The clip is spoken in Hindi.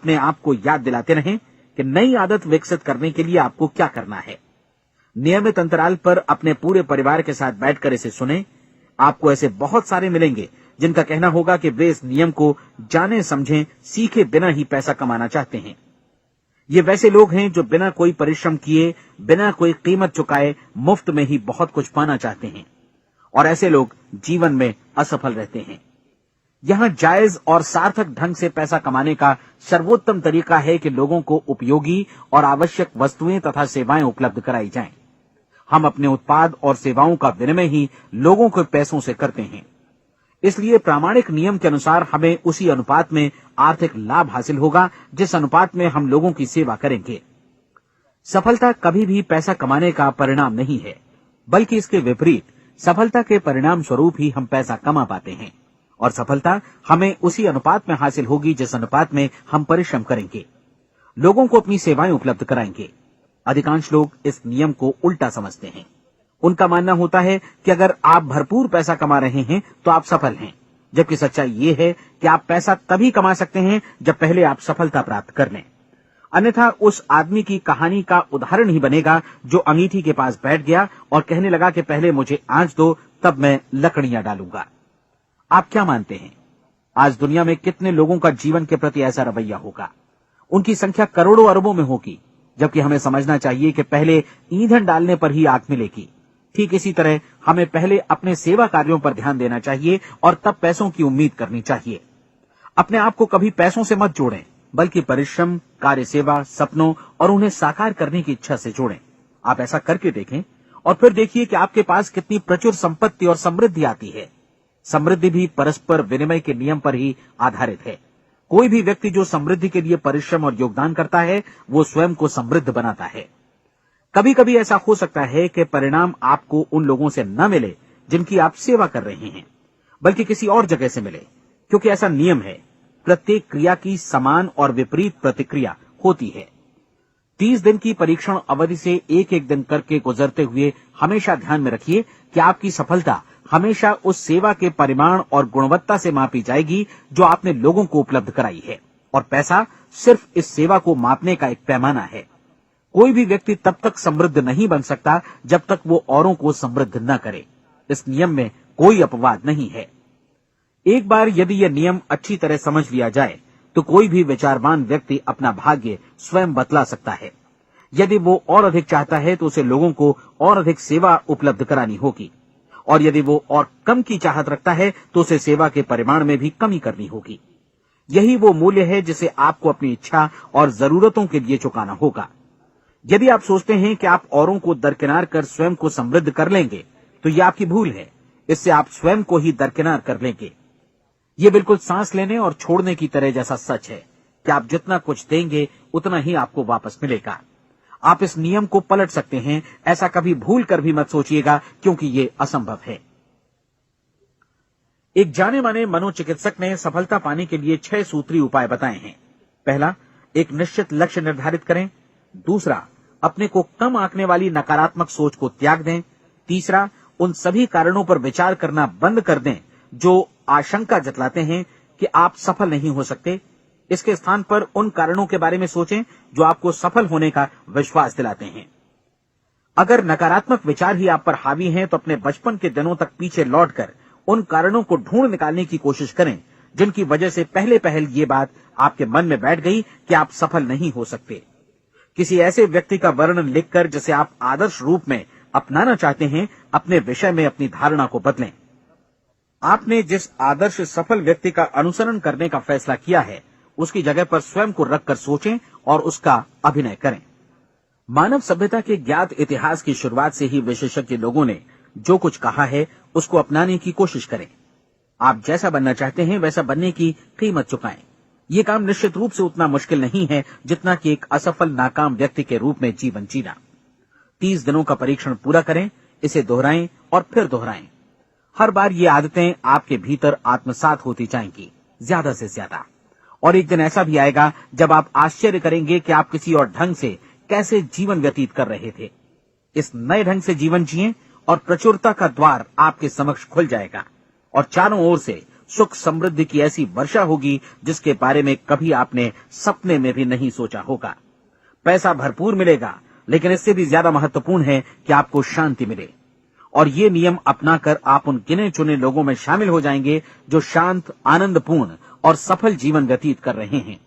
अपने आप को याद दिलाते रहें कि नई आदत विकसित करने के लिए आपको क्या करना है। नियमित अंतराल पर अपने पूरे परिवार के साथ बैठकर इसे सुनें। आपको ऐसे बहुत सारे मिलेंगे जिनका कहना होगा कि वे इस नियम को जाने समझे सीखे बिना ही पैसा कमाना चाहते हैं। ये वैसे लोग हैं जो बिना कोई परिश्रम किए, बिना कोई कीमत चुकाए मुफ्त में ही बहुत कुछ पाना चाहते हैं, और ऐसे लोग जीवन में असफल रहते हैं। यहां जायज और सार्थक ढंग से पैसा कमाने का सर्वोत्तम तरीका है कि लोगों को उपयोगी और आवश्यक वस्तुएं तथा सेवाएं उपलब्ध कराई जाएं। हम अपने उत्पाद और सेवाओं का विनिमय ही लोगों के पैसों से करते हैं। इसलिए प्रामाणिक नियम के अनुसार हमें उसी अनुपात में आर्थिक लाभ हासिल होगा जिस अनुपात में हम लोगों की सेवा करेंगे। सफलता कभी भी पैसा कमाने का परिणाम नहीं है, बल्कि इसके विपरीत सफलता के परिणाम स्वरूप ही हम पैसा कमा पाते हैं, और सफलता हमें उसी अनुपात में हासिल होगी जिस अनुपात में हम परिश्रम करेंगे, लोगों को अपनी सेवाएं उपलब्ध कराएंगे। अधिकांश लोग इस नियम को उल्टा समझते हैं। उनका मानना होता है कि अगर आप भरपूर पैसा कमा रहे हैं तो आप सफल हैं, जबकि सच्चाई ये है कि आप पैसा तभी कमा सकते हैं जब पहले आप सफलता प्राप्त कर लें। अन्यथा उस आदमी की कहानी का उदाहरण ही बनेगा जो अंगीठी के पास बैठ गया और कहने लगा कि पहले मुझे आंच दो, तब मैं लकड़ियां डालूंगा। आप क्या मानते हैं, आज दुनिया में कितने लोगों का जीवन के प्रति ऐसा रवैया होगा? उनकी संख्या करोड़ों अरबों में होगी, जबकि हमें समझना चाहिए कि पहले ईंधन डालने पर ही आग मिलेगी। ठीक इसी तरह हमें पहले अपने सेवा कार्यों पर ध्यान देना चाहिए और तब पैसों की उम्मीद करनी चाहिए। अपने आप को कभी पैसों से मत जोड़ें, बल्कि परिश्रम, कार्य सेवा, सपनों और उन्हें साकार करने की इच्छा से जोड़ें। आप ऐसा करके देखें और फिर देखिए कि आपके पास कितनी प्रचुर संपत्ति और समृद्धि आती है। समृद्धि भी परस्पर विनिमय के नियम पर ही आधारित है। कोई भी व्यक्ति जो समृद्धि के लिए परिश्रम और योगदान करता है, वो स्वयं को समृद्ध बनाता है। कभी कभी ऐसा हो सकता है कि परिणाम आपको उन लोगों से न मिले जिनकी आप सेवा कर रहे हैं, बल्कि किसी और जगह से मिले, क्योंकि ऐसा नियम है, प्रत्येक क्रिया की समान और विपरीत प्रतिक्रिया होती है। 30 दिन की परीक्षण अवधि से एक एक दिन करके गुजरते हुए हमेशा ध्यान में रखिए कि आपकी सफलता हमेशा उस सेवा के परिमाण और गुणवत्ता से मापी जाएगी जो आपने लोगों को उपलब्ध कराई है, और पैसा सिर्फ इस सेवा को मापने का एक पैमाना है। कोई भी व्यक्ति तब तक समृद्ध नहीं बन सकता जब तक वो औरों को समृद्ध न करे। इस नियम में कोई अपवाद नहीं है। एक बार यदि यह नियम अच्छी तरह समझ लिया जाए तो कोई भी विचारवान व्यक्ति अपना भाग्य स्वयं बतला सकता है। यदि वो और अधिक चाहता है तो उसे लोगों को और अधिक सेवा उपलब्ध करानी होगी, और यदि वो और कम की चाहत रखता है तो उसे सेवा के परिमाण में भी कमी करनी होगी। यही वो मूल्य है जिसे आपको अपनी इच्छा और जरूरतों के लिए चुकाना होगा। यदि आप सोचते हैं कि आप औरों को दरकिनार कर स्वयं को समृद्ध कर लेंगे तो यह आपकी भूल है। इससे आप स्वयं को ही दरकिनार कर लेंगे। ये बिल्कुल सांस लेने और छोड़ने की तरह जैसा सच है कि आप जितना कुछ देंगे उतना ही आपको वापस मिलेगा। आप इस नियम को पलट सकते हैं, ऐसा कभी भूल कर भी मत सोचिएगा, क्योंकि ये असंभव है। एक जाने माने मनोचिकित्सक ने सफलता पाने के लिए 6 सूत्री उपाय बताए हैं। पहला, एक निश्चित लक्ष्य निर्धारित करें। दूसरा, अपने को कम आंकने वाली नकारात्मक सोच को त्याग दें। तीसरा, उन सभी कारणों पर विचार करना बंद कर दें जो आशंका जतलाते हैं कि आप सफल नहीं हो सकते। इसके स्थान पर उन कारणों के बारे में सोचें जो आपको सफल होने का विश्वास दिलाते हैं। अगर नकारात्मक विचार ही आप पर हावी हैं तो अपने बचपन के दिनों तक पीछे लौटकर उन कारणों को ढूंढ निकालने की कोशिश करें जिनकी वजह से पहले पहल ये बात आपके मन में बैठ गई कि आप सफल नहीं हो सकते। किसी ऐसे व्यक्ति का वर्णन लिखकर जिसे आप आदर्श रूप में अपनाना चाहते हैं, अपने विषय में अपनी धारणा को बदलें। आपने जिस आदर्श सफल व्यक्ति का अनुसरण करने का फैसला किया है, उसकी जगह पर स्वयं को रखकर सोचें और उसका अभिनय करें। मानव सभ्यता के ज्ञात इतिहास की शुरुआत से ही विशेषज्ञ लोगों ने जो कुछ कहा है उसको अपनाने की कोशिश करें। आप जैसा बनना चाहते हैं वैसा बनने की कीमत चुकाएं। ये काम निश्चित रूप से उतना मुश्किल नहीं है जितना कि एक असफल नाकाम व्यक्ति के रूप में जीवन जीना। 30 दिनों का परीक्षण पूरा करें, इसे दोहराएं और फिर दोहराएं। हर बार ये आदतें आपके भीतर आत्मसात होती जाएंगी, ज्यादा से ज्यादा। और एक दिन ऐसा भी आएगा जब आप आश्चर्य करेंगे कि आप किसी और ढंग से कैसे जीवन व्यतीत कर रहे थे। इस नए ढंग से जीवन जिएं और प्रचुरता का द्वार आपके समक्ष खुल जाएगा और चारों ओर से सुख समृद्धि की ऐसी वर्षा होगी जिसके बारे में कभी आपने सपने में भी नहीं सोचा होगा। पैसा भरपूर मिलेगा, लेकिन इससे भी ज्यादा महत्वपूर्ण है कि आपको शांति मिले। और ये नियम अपनाकर आप उन गिने चुने लोगों में शामिल हो जाएंगे जो शांत, आनंदपूर्ण और सफल जीवन व्यतीत कर रहे हैं।